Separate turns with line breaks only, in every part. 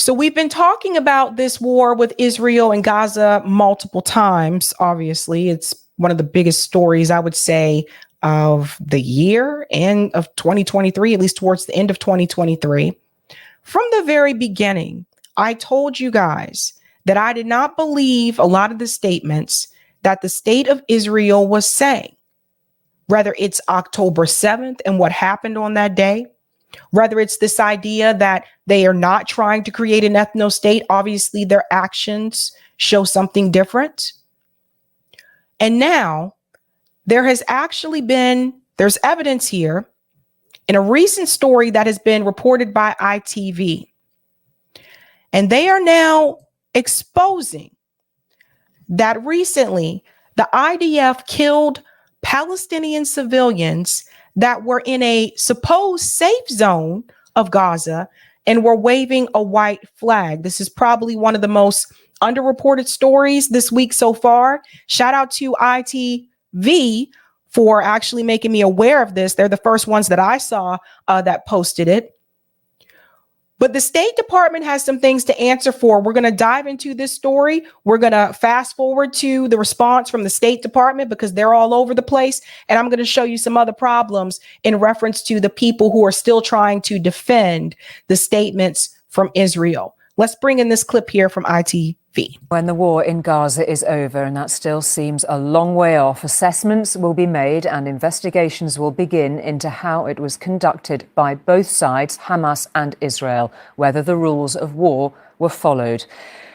So we've been talking about this war with Israel and Gaza multiple times. Obviously, it's one of the biggest stories, I would say, of the year and of 2023, at least towards the end of 2023. From the very beginning, I told you guys that I did not believe a lot of the statements that the state of Israel was saying, whether it's October 7th and what happened on that day, whether it's this idea that they are not trying to create an ethno state. Obviously, their actions show something different. And now there's evidence here in a recent story that has been reported by ITV. And they are now exposing that recently the IDF killed Palestinian civilians that were in a supposed safe zone of Gaza and were waving a white flag. This is probably one of the most underreported stories this week so far. Shout out to ITV for actually making me aware of this. They're the first ones that I saw that posted it. But the State Department has some things to answer for. We're going to dive into this story. We're going to fast forward to the response from the State Department because they're all over the place. And I'm going to show you some other problems in reference to the people who are still trying to defend the statements from Israel. Let's bring in this clip here from ITV.
When the war in Gaza is over, and that still seems a long way off, assessments will be made and investigations will begin into how it was conducted by both sides, Hamas and Israel, whether the rules of war were followed.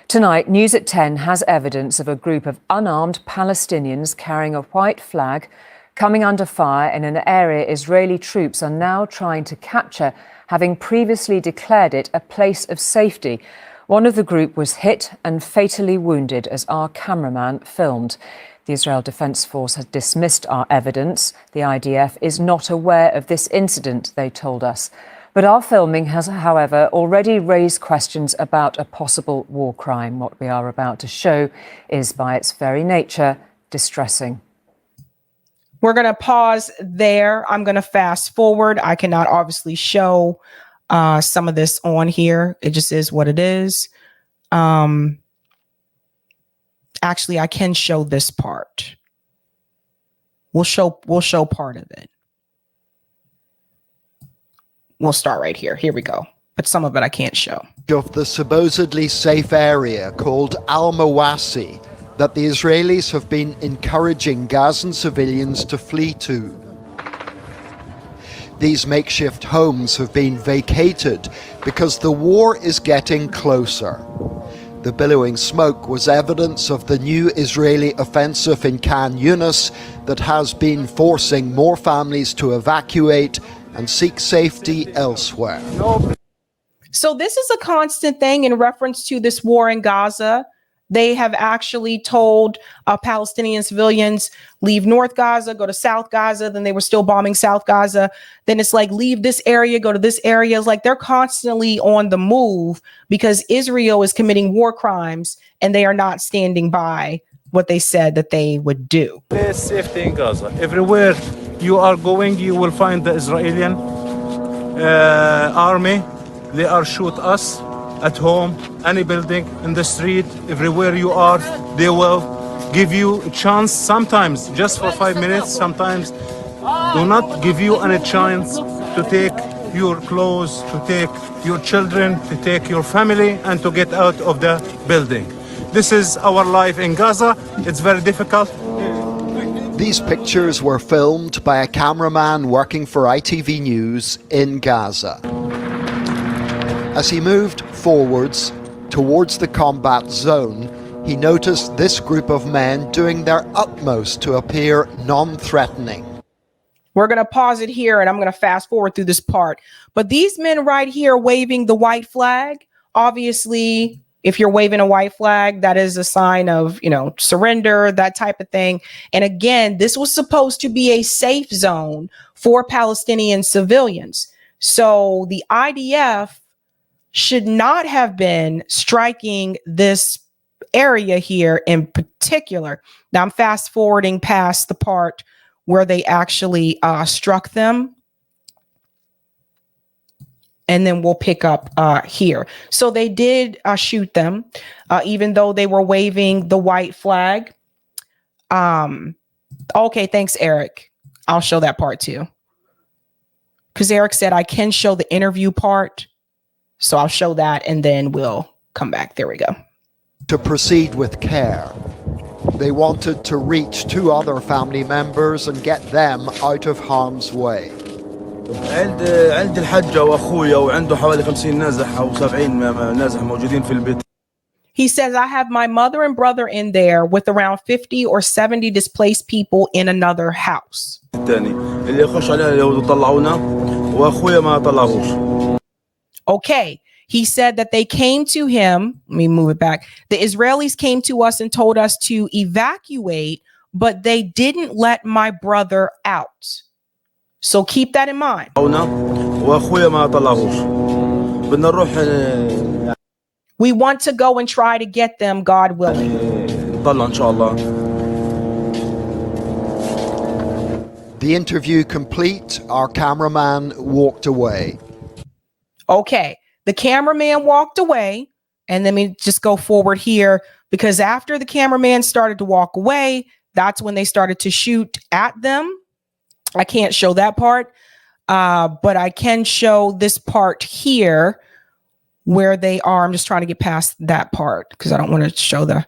Tonight, News at 10 has evidence of a group of unarmed Palestinians carrying a white flag coming under fire in an area Israeli troops are now trying to capture, having previously declared it a place of safety. One of the group was hit and fatally wounded as our cameraman filmed. The Israel Defense Force has dismissed our evidence. The IDF is not aware of this incident, they told us. But our filming has, however, already raised questions about a possible war crime. What we are about to show is, by its very nature, distressing.
We're going to pause there. I'm going to fast forward. I cannot obviously show some of this on here. It just is what it is. Actually, I can show this part. We'll show part of it. We'll start right here. Here we go. But some of it I can't show.
Of the supposedly safe area called Al-Mawasi that the Israelis have been encouraging Gazan civilians to flee to. These makeshift homes have been vacated because the war is getting closer. The billowing smoke was evidence of the new Israeli offensive in Khan Yunis that has been forcing more families to evacuate and seek safety elsewhere.
So this is a constant thing in reference to this war in Gaza. They have actually told Palestinian civilians, leave North Gaza, go to South Gaza. Then they were still bombing South Gaza. Then it's like, leave this area, go to this area. It's like they're constantly on the move because Israel is committing war crimes and they are not standing by what they said that they would do.
There's safety in Gaza. Everywhere you are going, you will find the Israeli army. They are shoot us at home, any building, in the street, everywhere you are. They will give you a chance, sometimes just for 5 minutes, sometimes do not give you any chance to take your clothes, to take your children, to take your family, and to get out of the building. This is our life in Gaza. It's very difficult.
These pictures were filmed by a cameraman working for ITV News in Gaza. As he moved forwards towards the combat zone, he noticed this group of men doing their utmost to appear non-threatening.
We're going to pause it here and I'm going to fast forward through this part. But these men right here waving the white flag, obviously, if you're waving a white flag, that is a sign of, surrender, that type of thing. And again, this was supposed to be a safe zone for Palestinian civilians. So the IDF should not have been striking this area here in particular. Now I'm fast forwarding past the part where they actually struck them. and then we'll pick up here. So they did shoot them, even though they were waving the white flag. Okay, thanks, Eric. I'll show that part too. Because Eric said I can show the interview part. So I'll show that and then we'll come back. There we go.
To proceed with care. They wanted to reach 2 other family members and get them out of harm's way.
عند الحجة وأخويا وعنده حوالي 50 نازح أو 70 نازح موجودين في البيت.
He says, I have my mother and brother in there with around 50 or 70 displaced people in another house.
اللي يخش علينا اليهود طلعونا وأخويا ما طلعوش.
Okay. He said that they came to him. Let me move it back. The Israelis came to us and told us to evacuate, but they didn't let my brother out. So keep that in mind. We want to go and try to get them, God willing.
The interview complete, our cameraman walked away.
Okay. The cameraman walked away, and let me just go forward here, because after the cameraman started to walk away, that's when they started to shoot at them. I can't show that part, but I can show this part here where they are. I'm just trying to get past that part because I don't want to show the.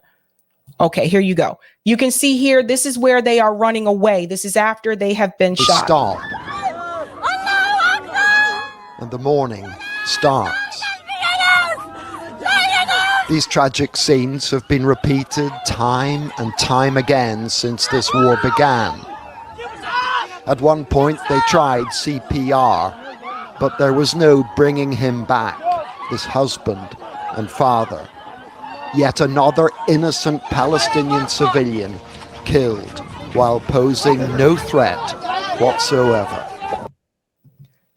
Okay, here you go. You can see here, this is where they are running away. This is after they have been shot.
Stop. And the mourning starts. These tragic scenes have been repeated time and time again since this war began. At one point they tried CPR, but there was no bringing him back, his husband and father. Yet another innocent Palestinian civilian killed while posing no threat whatsoever.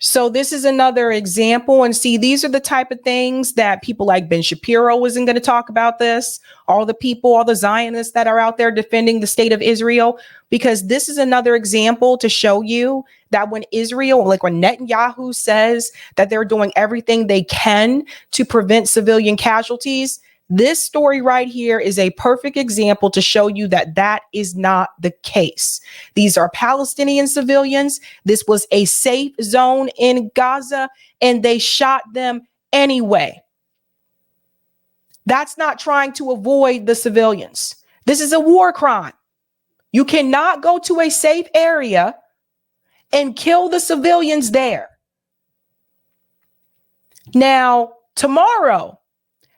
So this is another example. And see, these are the type of things that people like Ben Shapiro isn't going to talk about this. All the people, all the Zionists that are out there defending the state of Israel, because this is another example to show you that when Israel, like when Netanyahu says that they're doing everything they can to prevent civilian casualties, this story right here is a perfect example to show you that that is not the case. These are Palestinian civilians. This was a safe zone in Gaza, and they shot them anyway. That's not trying to avoid the civilians. This is a war crime. You cannot go to a safe area and kill the civilians there. Now, tomorrow,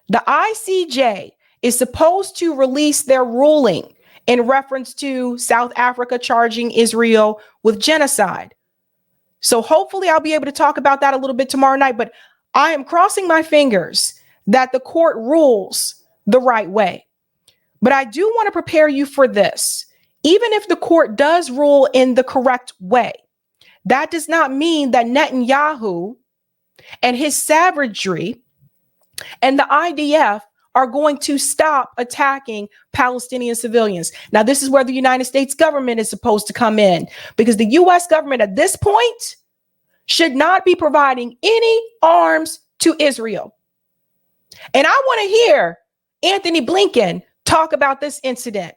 the ICJ is supposed to release their ruling in reference to South Africa charging Israel with genocide. So hopefully I'll be able to talk about that a little bit tomorrow night, but I am crossing my fingers that the court rules the right way. But I do want to prepare you for this. Even if the court does rule in the correct way, that does not mean that Netanyahu and his savagery and the IDF are going to stop attacking Palestinian civilians. Now, this is where the United States government is supposed to come in, because the U.S. government at this point should not be providing any arms to Israel. And I want to hear Anthony Blinken talk about this incident.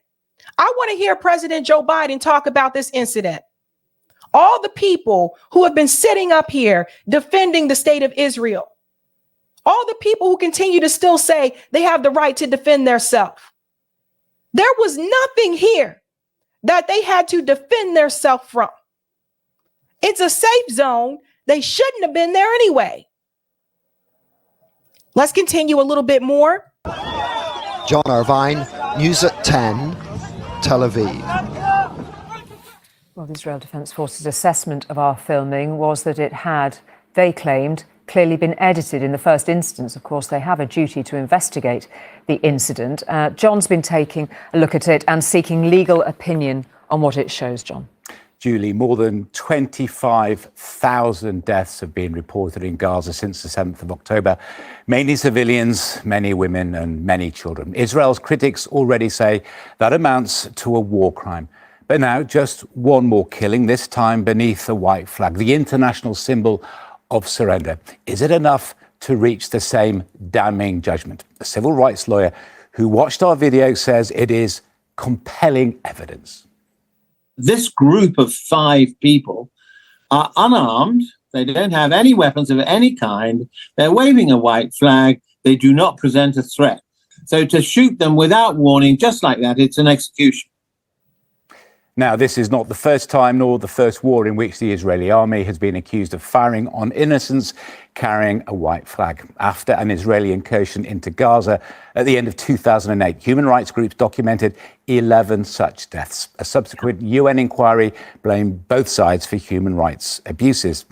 I want to hear President Joe Biden talk about this incident. All the people who have been sitting up here defending the state of Israel. All the people who continue to still say they have the right to defend themselves. There was nothing here that they had to defend themselves from. It's a safe zone. They shouldn't have been there anyway. Let's continue a little bit more.
John Irvine, News at 10, Tel Aviv.
Well, the Israel Defense Forces assessment of our filming was that it had, they claimed, clearly been edited in the first instance. Of course, they have a duty to investigate the incident. John's been taking a look at it and seeking legal opinion on what it shows, John.
Julie, more than 25,000 deaths have been reported in Gaza since the 7th of October. Mainly civilians, many women and many children. Israel's critics already say that amounts to a war crime. But now just one more killing, this time beneath the white flag, the international symbol of surrender. Is it enough to reach the same damning judgment? A civil rights lawyer who watched our video says it is compelling evidence.
This group of 5 people are unarmed. They don't have any weapons of any kind. They're waving a white flag. They do not present a threat. So to shoot them without warning, just like that, it's an execution.
Now, this is not the first time nor the first war in which the Israeli army has been accused of firing on innocents carrying a white flag. After an Israeli incursion into Gaza at the end of 2008, human rights groups documented 11 such deaths. A subsequent UN inquiry blamed both sides for human rights abuses.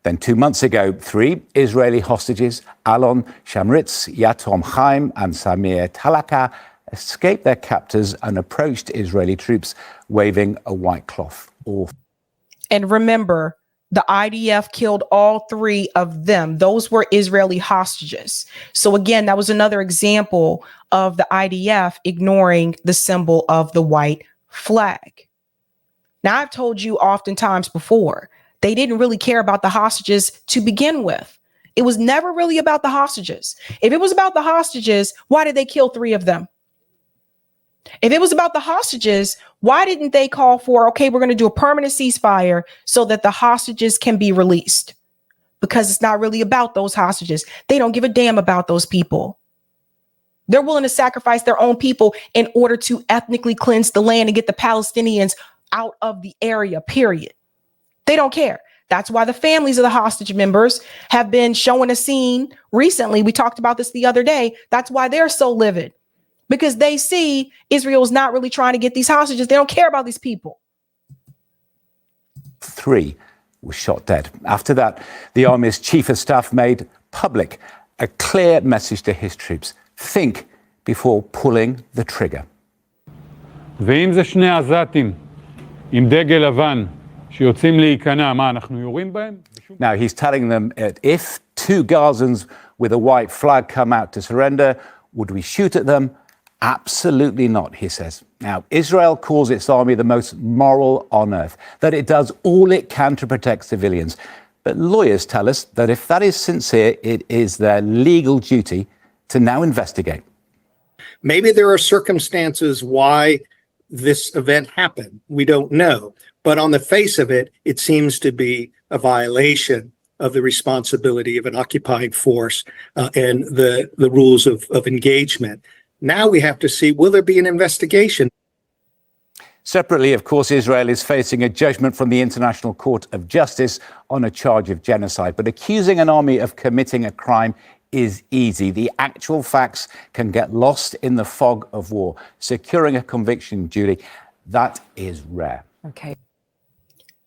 Then 2 months ago, 3 Israeli hostages, Alon Shamritz, Yatom Chaim and Samir Talaka, escaped their captors and approached Israeli troops waving a white cloth.
And remember, the IDF killed all 3 of them. Those were Israeli hostages. So again, that was another example of the IDF ignoring the symbol of the white flag. Now, I've told you oftentimes before, they didn't really care about the hostages to begin with. It was never really about the hostages. If it was about the hostages, why did they kill 3 of them? If it was about the hostages, why didn't they call for, okay, we're going to do a permanent ceasefire so that the hostages can be released? Because it's not really about those hostages. They don't give a damn about those people. They're willing to sacrifice their own people in order to ethnically cleanse the land and get the Palestinians out of the area, period. They don't care. That's why the families of the hostage members have been showing a scene recently. We talked about this the other day. That's why they're so livid. Because they see Israel is not really trying to get these hostages. They don't care about these people.
3 were shot dead. After that, the Army's Chief of Staff made public a clear message to his troops. Think before pulling the trigger.
ואם זה שני עזתים עם דגל לבן שיוצאים להיכנע, מה, אנחנו יורים בהם?
Now, he's telling them that if 2 Gazans with a white flag come out to surrender, would we shoot at them? Absolutely not, he says. Now, Israel calls its army the most moral on earth, that it does all it can to protect civilians. But lawyers tell us that if that is sincere, it is their legal duty to now investigate.
Maybe there are circumstances why this event happened. We don't know. But on the face of it, it seems to be a violation of the responsibility of an occupying force and the rules of engagement. Now we have to see, will there be an investigation?
Separately, of course, Israel is facing a judgment from the International Court of Justice on a charge of genocide. But accusing an army of committing a crime is easy. The actual facts can get lost in the fog of war. Securing a conviction, Julie, that is rare.
Okay.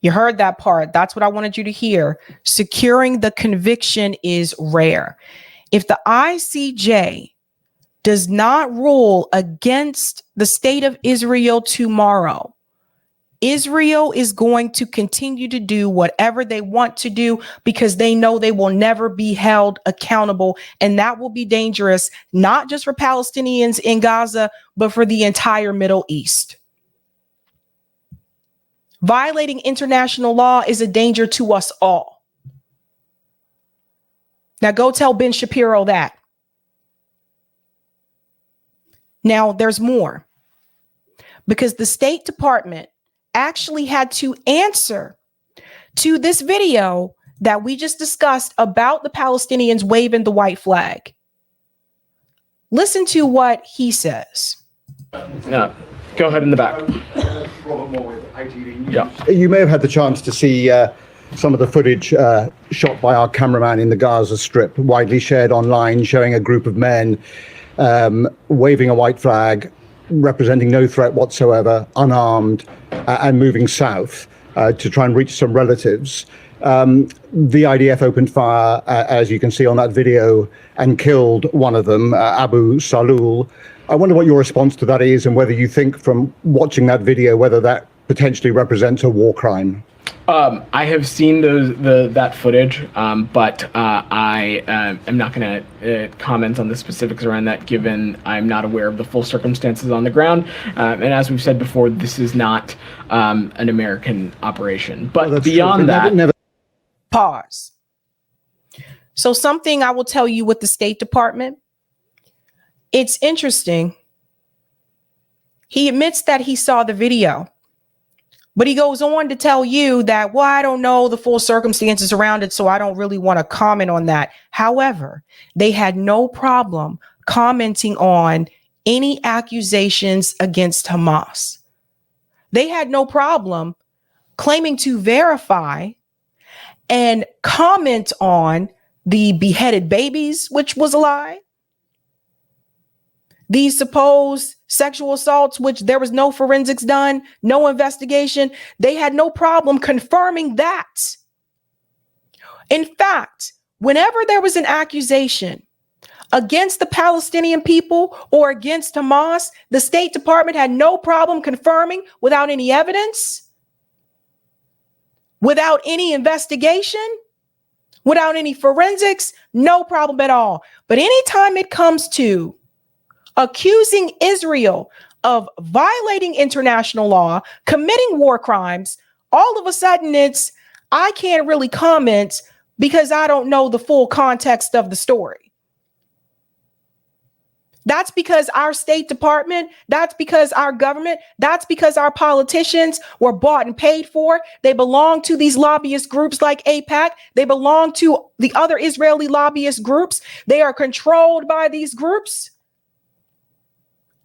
You heard that part. That's what I wanted you to hear. Securing the conviction is rare. If the ICJ does not rule against the state of Israel tomorrow, Israel is going to continue to do whatever they want to do because they know they will never be held accountable. And that will be dangerous, not just for Palestinians in Gaza, but for the entire Middle East. Violating international law is a danger to us all. Now go tell Ben Shapiro that. Now, there's more, because the State Department actually had to answer to this video that we just discussed about the Palestinians waving the white flag. Listen to what he says.
No, go ahead in the back. Yeah.
You may have had the chance to see some of the footage shot by our cameraman in the Gaza Strip, widely shared online, showing a group of men waving a white flag, representing no threat whatsoever, unarmed, and moving south to try and reach some relatives. The IDF opened fire, as you can see on that video, and killed one of them, Abu Salul. I wonder what your response to that is, and whether you think from watching that video, whether that potentially represents a war crime.
I have seen that footage, but I am not going to comment on the specifics around that, given I'm not aware of the full circumstances on the ground. And as we've said before, this is not an American operation. But beyond that...
Pause. So something I will tell you with the State Department, it's interesting. He admits that he saw the video, but he goes on to tell you that, well, I don't know the full circumstances around it, so I don't really want to comment on that. However, they had no problem commenting on any accusations against Hamas. They had no problem claiming to verify and comment on the beheaded babies, which was a lie. These supposed sexual assaults, which there was no forensics done, no investigation. They had no problem confirming that. In fact, whenever there was an accusation against the Palestinian people or against Hamas, the State Department had no problem confirming without any evidence, without any investigation, without any forensics, no problem at all. But anytime it comes to accusing Israel of violating international law, committing war crimes, all of a sudden I can't really comment because I don't know the full context of the story. That's because our State Department, that's because our government, that's because our politicians were bought and paid for. They belong to these lobbyist groups like AIPAC. They belong to the other Israeli lobbyist groups. They are controlled by these groups.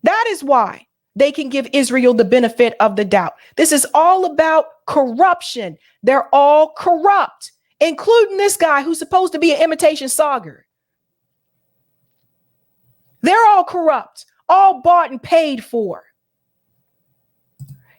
That is why they can give Israel the benefit of the doubt. This is all about corruption. They're all corrupt, including this guy who's supposed to be an imitation Sagar. They're all corrupt, all bought and paid for.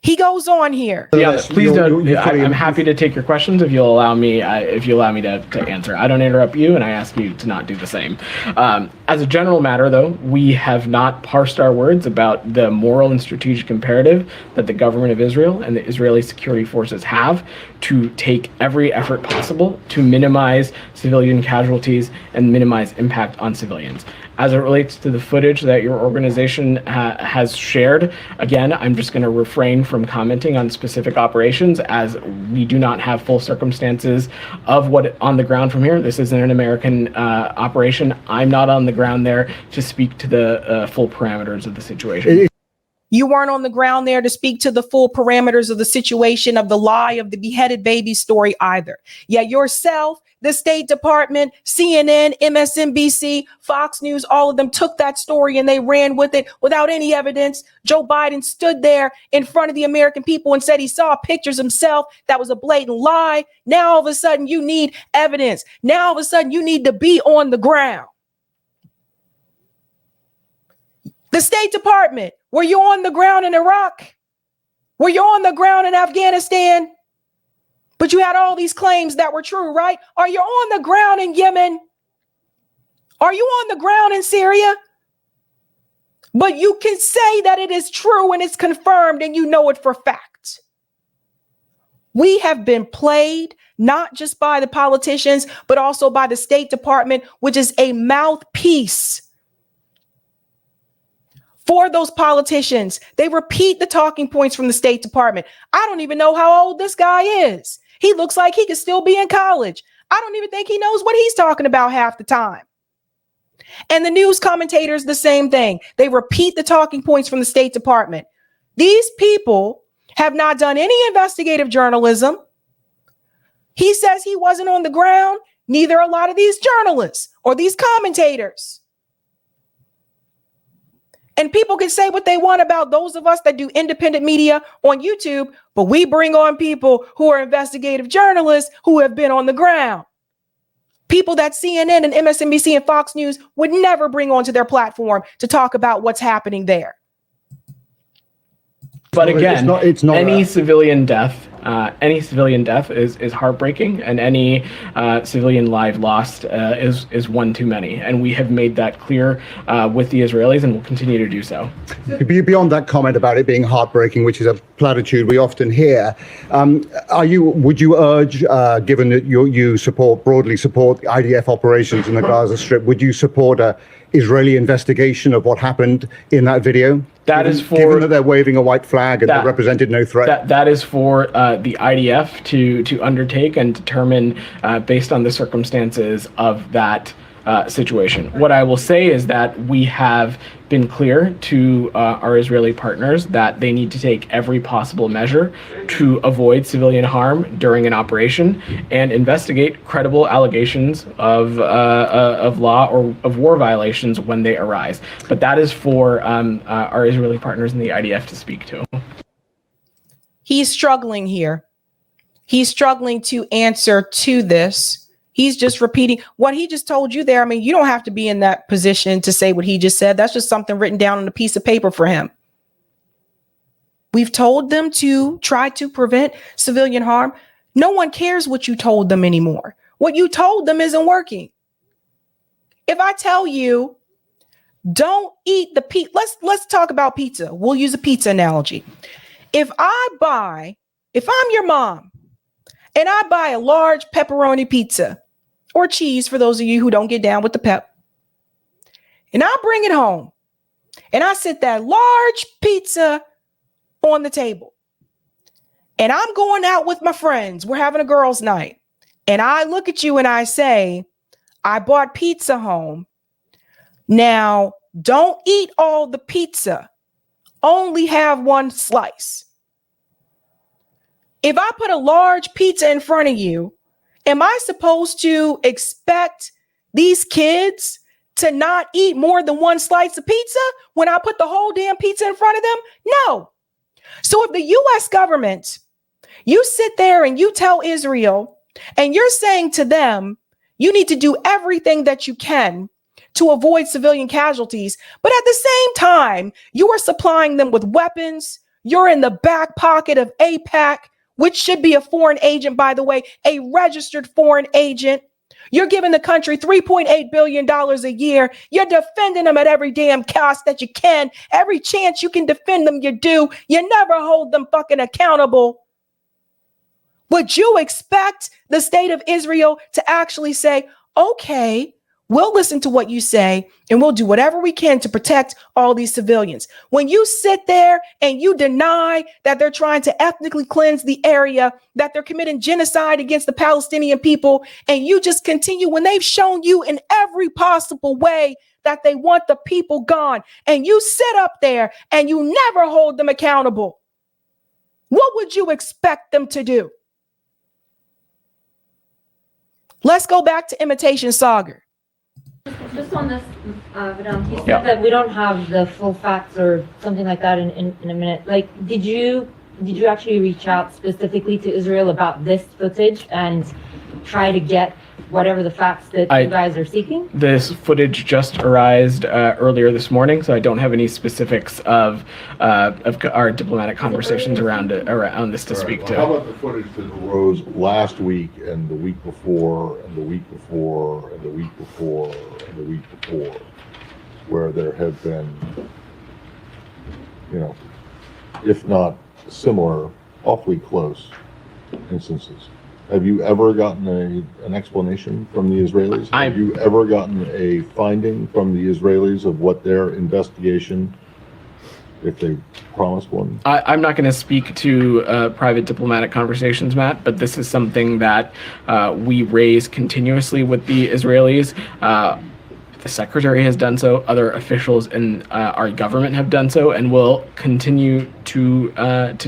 He goes on here.
Yeah, please don't. I'm happy to take your questions if you'll allow me. To answer. I don't interrupt you, and I ask you to not do the same. As a general matter, though, we have not parsed our words about the moral and strategic imperative that the government of Israel and the Israeli security forces have to take every effort possible to minimize civilian casualties and minimize impact on civilians. As it relates to the footage that your organization has shared, again, I'm just going to refrain from commenting on specific operations as we do not have full circumstances of what on the ground from here. This isn't an American operation. I'm not on the ground there to speak to the full parameters of the situation.
You weren't on the ground there to speak to the full parameters of the situation of the lie of the beheaded baby story either. Yeah, yourself, the State Department, CNN, MSNBC, Fox News, all of them took that story and they ran with it without any evidence. Joe Biden stood there in front of the American people and said he saw pictures himself. That was a blatant lie. Now all of a sudden you need evidence. Now all of a sudden you need to be on the ground. The State Department, were you on the ground in Iraq? Were you on the ground in Afghanistan? But you had all these claims that were true, right? Are you on the ground in Yemen? Are you on the ground in Syria? But you can say that it is true and it's confirmed and you know it for fact. We have been played not just by the politicians, but also by the State Department, which is a mouthpiece for those politicians. They repeat the talking points from the State Department. I don't even know how old this guy is. He looks like he could still be in college. I don't even think he knows what he's talking about half the time. And the news commentators, the same thing. They repeat the talking points from the State Department. These people have not done any investigative journalism. He says he wasn't on the ground. Neither a lot of these journalists or these commentators. And people can say what they want about those of us that do independent media on YouTube, but we bring on people who are investigative journalists who have been on the ground. People that CNN and MSNBC and Fox News would never bring onto their platform to talk about what's happening there.
But again, it's not any civilian death. Any civilian death is heartbreaking, and any civilian life lost is one too many. And we have made that clear with the Israelis, and will continue to do so.
Beyond that comment about it being heartbreaking, which is a platitude we often hear, would you urge, given that you broadly support IDF operations in the Gaza Strip, would you support a Israeli investigation of what happened in that video?
That is for
given that they're waving a white flag and they represented no threat.
That is for the IDF to undertake and determine based on the circumstances of that situation. What I will say is that we have been clear to our Israeli partners that they need to take every possible measure to avoid civilian harm during an operation and investigate credible allegations of law or of war violations when they arise. But that is for our Israeli partners in the IDF to speak to.
He's struggling here. He's struggling to answer to this. He's just repeating what he just told you there. I mean, you don't have to be in that position to say what he just said. That's just something written down on a piece of paper for him. We've told them to try to prevent civilian harm. No one cares what you told them anymore. What you told them isn't working. If I tell you, don't eat the pizza, let's talk about pizza. We'll use a pizza analogy. If I'm your mom and I buy a large pepperoni pizza or cheese for those of you who don't get down with the pep, and I bring it home and I sit that large pizza on the table and I'm going out with my friends, we're having a girls' night, and I look at you and I say, I bought pizza home. Now, don't eat all the pizza. Only have one slice. If I put a large pizza in front of you, am I supposed to expect these kids to not eat more than one slice of pizza when I put the whole damn pizza in front of them? No. So if the U.S. government, you sit there and you tell Israel and you're saying to them, you need to do everything that you can to avoid civilian casualties, but at the same time, you are supplying them with weapons. You're in the back pocket of AIPAC, which should be a foreign agent, by the way, a registered foreign agent. You're giving the country $3.8 billion a year. You're defending them at every damn cost that you can. Every chance you can defend them, you do. You never hold them fucking accountable. Would you expect the state of Israel to actually say, okay, we'll listen to what you say and we'll do whatever we can to protect all these civilians? When you sit there and you deny that they're trying to ethnically cleanse the area, that they're committing genocide against the Palestinian people, and you just continue when they've shown you in every possible way that they want the people gone, and you sit up there and you never hold them accountable, what would you expect them to do? Let's go back to imitation Sagar.
Just on this, Vedant, you said that we don't have the full facts or something like that in a minute. Like, did you actually reach out specifically to Israel about this footage and try to get whatever the facts that you guys are seeking?
This footage just arrived earlier this morning, so I don't have any specifics of our diplomatic conversations around this to speak to.
How about the footage that arose last week and the week before and the week before and the week before and the week before, where there have been, if not similar, awfully close instances? Have you ever gotten an explanation from the Israelis? Have you ever gotten a finding from the Israelis of what their investigation, if they promised one?
I'm not going to speak to private diplomatic conversations, Matt, but this is something that we raise continuously with the Israelis. The secretary has done so, other officials in our government have done so, and will continue to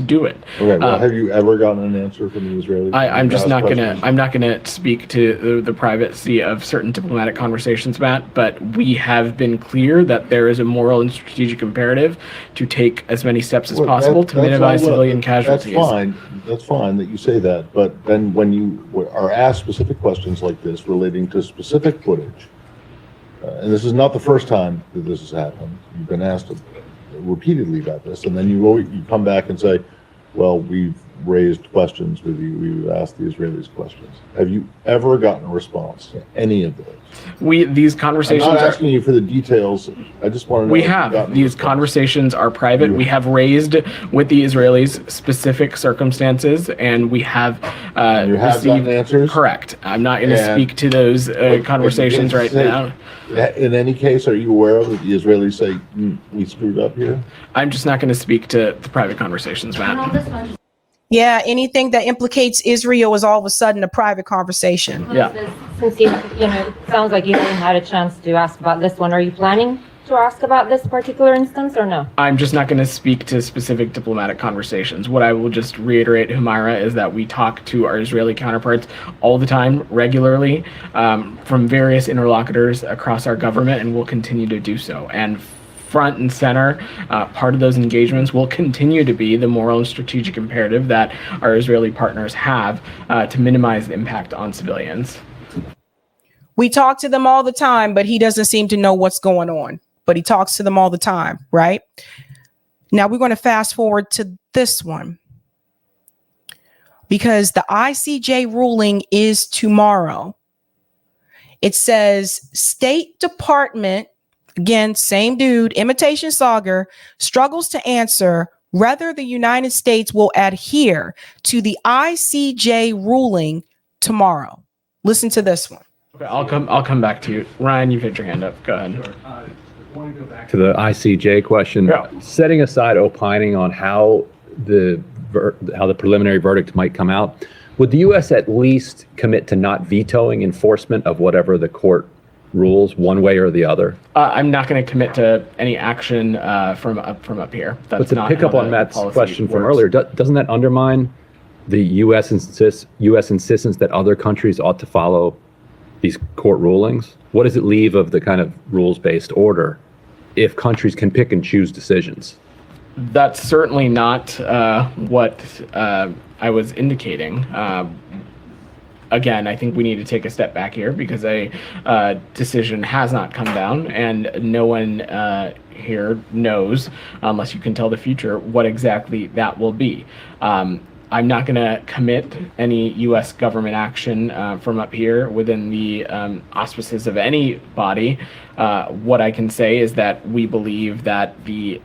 do it.
Okay, well, have you ever gotten an answer from the Israelis?
I'm not gonna speak to the privacy of certain diplomatic conversations, Matt, but we have been clear that there is a moral and strategic imperative to take as many steps as possible to minimize civilian casualties.
That's fine that you say that, but then when you are asked specific questions like this relating to specific footage, and this is not the first time that this has happened. You've been asked repeatedly about this, and then you come back and say, well, we've raised questions with you. We've asked the Israelis questions. Have you ever gotten a response to any of those?
These conversations.
I'm not asking you for the details. I just want to know.
We have. These conversations are private. We have raised with the Israelis specific circumstances, and we have
you have gotten answers?
Correct. I'm not going to speak to those conversations right now.
In any case, are you aware of that the Israelis say, we screwed up here?
I'm just not going to speak to the private conversations, Matt.
Yeah, anything that implicates Israel is all of a sudden a private conversation.
Yeah.
Since it sounds like you haven't had a chance to ask about this one, are you planning to ask about this particular instance or no?
I'm just not going to speak to specific diplomatic conversations. What I will just reiterate, Humaira, is that we talk to our Israeli counterparts all the time, regularly, from various interlocutors across our government, and we'll continue to do so. And front and center, part of those engagements will continue to be the moral and strategic imperative that our Israeli partners have to minimize the impact on civilians.
We talk to them all the time, but he doesn't seem to know what's going on. But he talks to them all the time, right? Now we're going to fast forward to this one, because the ICJ ruling is tomorrow. It says State Department, again, same dude, Imitation Sagar, struggles to answer whether the United States will adhere to the ICJ ruling tomorrow. Listen to this one.
Okay, I'll come back to you. Ryan, you've hit your hand up. Go ahead.
To the ICJ question, setting aside opining on how the preliminary verdict might come out, would the U.S. at least commit to not vetoing enforcement of whatever the court rules, one way or the other?
I'm not going to commit to any action from up here.
But to pick up on Matt's question from earlier, doesn't that undermine the U.S. insistence that other countries ought to follow these court rulings? What does it leave of the kind of rules-based order if countries can pick and choose decisions?
That's certainly not what I was indicating. Again, I think we need to take a step back here because a decision has not come down, and no one here knows, unless you can tell the future, what exactly that will be. I'm not going to commit any U.S. government action from up here within the auspices of any body. What I can say is that we believe that the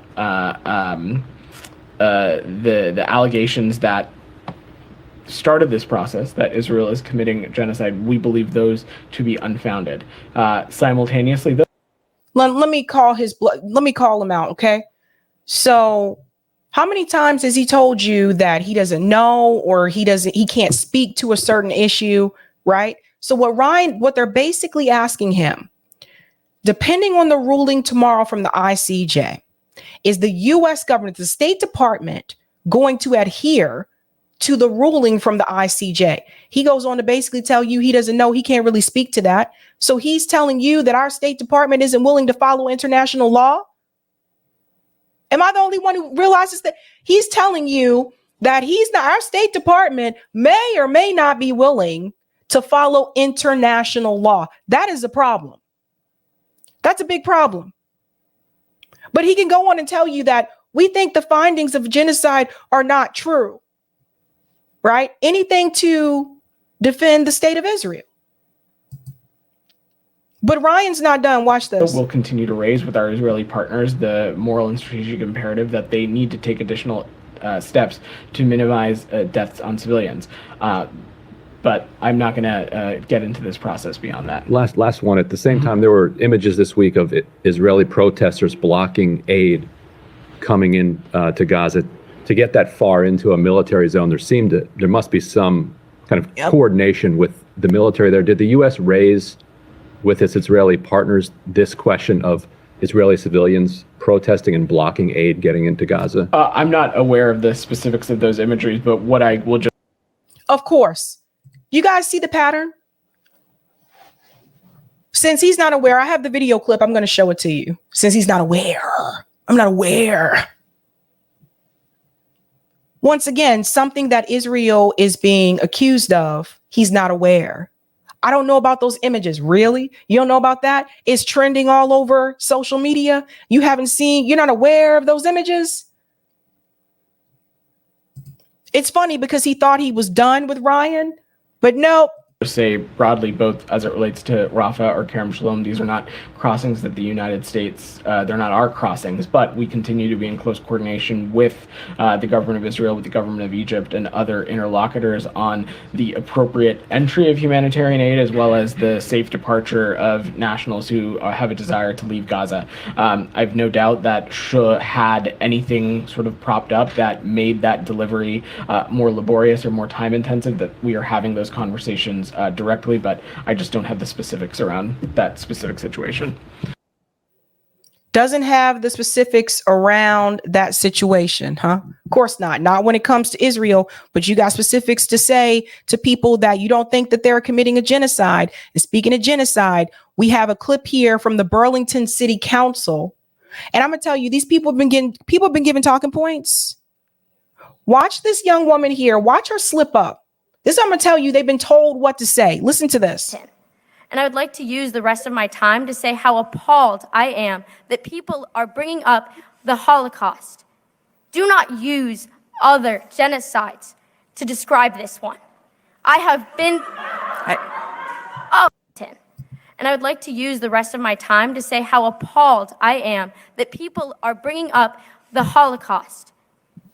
allegations that started this process, that Israel is committing genocide, we believe those to be unfounded. Simultaneously,
let me call him out, okay? So how many times has he told you that he doesn't know, or he can't speak to a certain issue, right? So what they're basically asking him, depending on the ruling tomorrow from the ICJ, is the U.S. government, the State Department, going to adhere to the ruling from the ICJ? He goes on to basically tell you he doesn't know, he can't really speak to that. So he's telling you that our State Department isn't willing to follow international law? Am I the only one who realizes that? He's telling you that our State Department may or may not be willing to follow international law. That is a problem. That's a big problem. But he can go on and tell you that we think the findings of genocide are not true, right? Anything to defend the state of Israel. But Ryan's not done. Watch this.
We'll continue to raise with our Israeli partners the moral and strategic imperative that they need to take additional steps to minimize deaths on civilians. But I'm not going to get into this process beyond that.
Last one. At the same time, there were images this week of Israeli protesters blocking aid coming in to Gaza. To get that far into a military zone, there must be some kind of coordination with the military there. Did the U.S. raise with its Israeli partners this question of Israeli civilians protesting and blocking aid getting into Gaza?
I'm not aware of the specifics of those imageries, but what I will just...
Of course. You guys see the pattern? Since he's not aware, I have the video clip. I'm going to show it to you. Since he's not aware. I'm not aware. Once again, something that Israel is being accused of, he's not aware. I don't know about those images. Really? You don't know about that? It's trending all over social media. You're not aware of those images? It's funny because he thought he was done with Ryan, but nope.
Say broadly, both as it relates to Rafah or Kerem Shalom, these are not crossings that the United States, they're not our crossings, but we continue to be in close coordination with the government of Israel, with the government of Egypt, and other interlocutors on the appropriate entry of humanitarian aid, as well as the safe departure of nationals who have a desire to leave Gaza. I've no doubt that had anything sort of propped up that made that delivery more laborious or more time intensive, that we are having those conversations directly, but I just don't have the specifics around that specific situation.
Doesn't have the specifics around that situation, huh? Of course not. Not when it comes to Israel, but you got specifics to say to people that you don't think that they're committing a genocide. And speaking of genocide, we have a clip here from the Burlington City Council. And I'm gonna tell you, these people have been given talking points. Watch this young woman here. Watch her slip up. This I'm going to tell you, they've been told what to say. Listen to this.
And I would like to use the rest of my time to say how appalled I am that people are bringing up the Holocaust. Do not use other genocides to describe this one. I have been... And I would like to use the rest of my time to say how appalled I am that people are bringing up the Holocaust.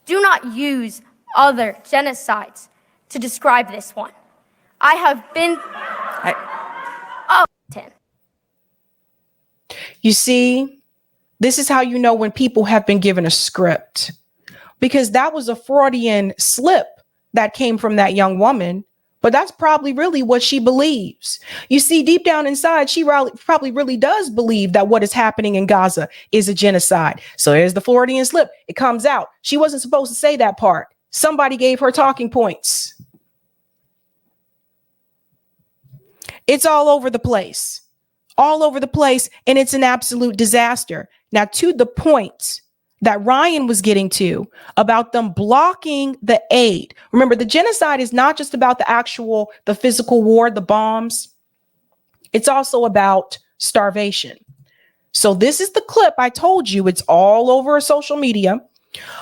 Do not use other genocides to describe this one. I have been...
You see, this is how you know when people have been given a script, because that was a Freudian slip that came from that young woman, but that's probably really what she believes. You see, deep down inside, she probably really does believe that what is happening in Gaza is a genocide. So there's the Freudian slip. It comes out. She wasn't supposed to say that part. Somebody gave her talking points. It's all over the place, and it's an absolute disaster. Now, to the point that Ryan was getting to about them blocking the aid. Remember, the genocide is not just about the physical war, the bombs. It's also about starvation. So this is the clip I told you. It's all over social media.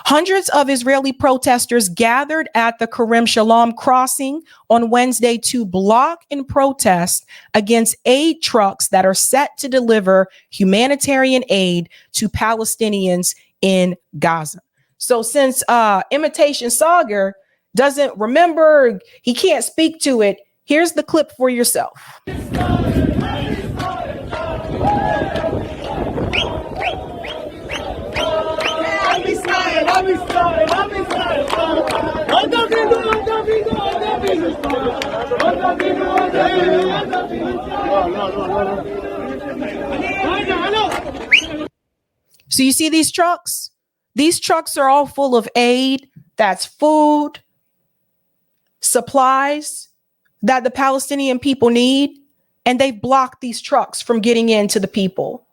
Hundreds of Israeli protesters gathered at the Kerem Shalom crossing on Wednesday to block and protest against aid trucks that are set to deliver humanitarian aid to Palestinians in Gaza. So since Imitation Sagar doesn't remember, he can't speak to it, here's the clip for yourself. So you see these trucks? These trucks are all full of aid. That's food, supplies that the Palestinian people need. And they've blocked these trucks from getting into the people.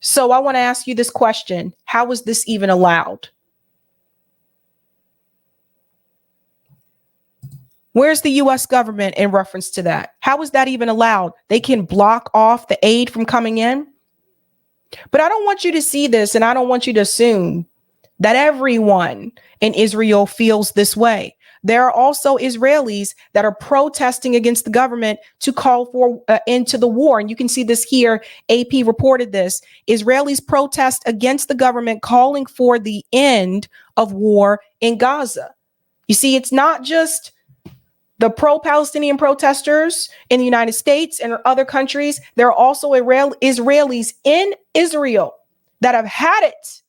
So I want to ask you this question. How was this even allowed? Where's the U.S. government in reference to that? How is that even allowed? They can block off the aid from coming in. But I don't want you to see this, and I don't want you to assume that everyone in Israel feels this way. There are also Israelis that are protesting against the government to call for end to the war. And you can see this here. AP reported this. Israelis protest against the government calling for the end of war in Gaza. You see, it's not just the pro-Palestinian protesters in the United States and other countries. There are also Israelis in Israel that have had it.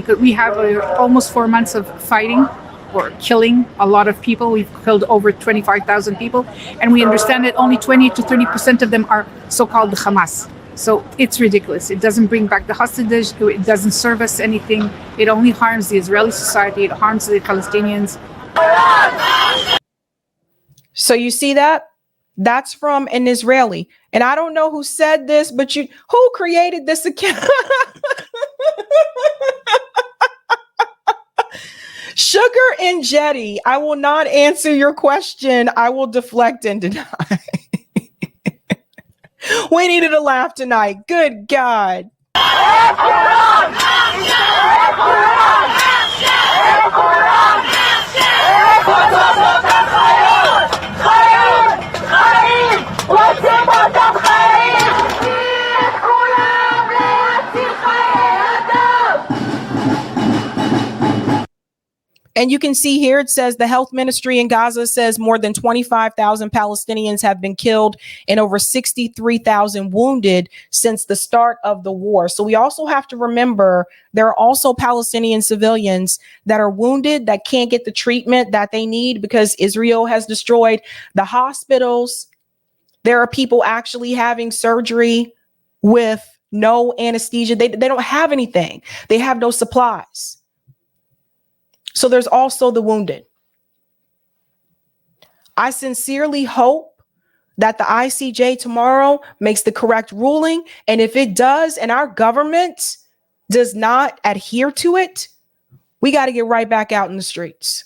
because we have almost 4 months of fighting or killing a lot of people. We've killed over 25,000 people, and we understand that only 20 to 30% of them are so-called the Hamas. So it's ridiculous. It doesn't bring back the hostages. It doesn't serve us anything. It only harms the Israeli society. It harms the Palestinians.
So you see that? That's from an Israeli. And I don't know who said this, but who created this account? Sugar and Jetty, I will not answer your question. I will deflect and deny. We needed a laugh tonight. Good God. And you can see here, it says the health ministry in Gaza says more than 25,000 Palestinians have been killed and over 63,000 wounded since the start of the war. So we also have to remember there are also Palestinian civilians that are wounded that can't get the treatment that they need because Israel has destroyed the hospitals. There are people actually having surgery with no anesthesia. They don't have anything. They have no supplies. So there's also the wounded. I sincerely hope that the ICJ tomorrow makes the correct ruling. And if it does, and our government does not adhere to it, we got to get right back out in the streets.